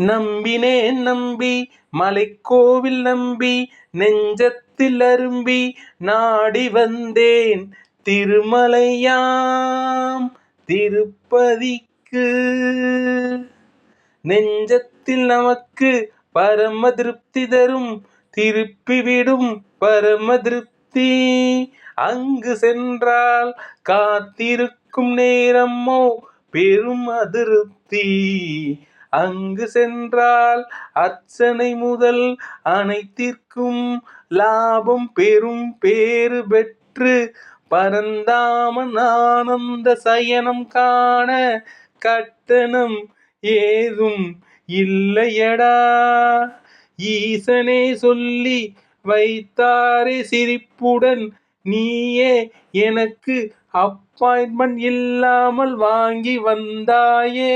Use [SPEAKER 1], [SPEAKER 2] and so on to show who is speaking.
[SPEAKER 1] நம்பினேன் நம்பி மலைக்கோவில் நம்பி நெஞ்சத்தில் அரும்பி நாடி வந்தேன் திருமலையாம் திருப்பதிக்கு. நெஞ்சத்தில் நமக்கு பரம திருப்தி தரும் திருப்பிவிடும் பரம திருப்தி. அங்கு சென்றால் காத்திருக்கும் நேரமோ பெரும் அதிருப்தி. அங்கு சென்றால் அர்ச்சனை முதல் அனைத்திற்கும் லாபம் பெரும் பேறு பெற்று பரந்தாமன் ஆனந்த சயனம் காண கட்டணம் ஏதும் இல்லையடா. ஈசனே சொல்லி வைத்தாரே சிரிப்புடன், நீயே எனக்கு அப்பாயின்ட்மெண்ட் இல்லாமல் வாங்கி வந்தாயே.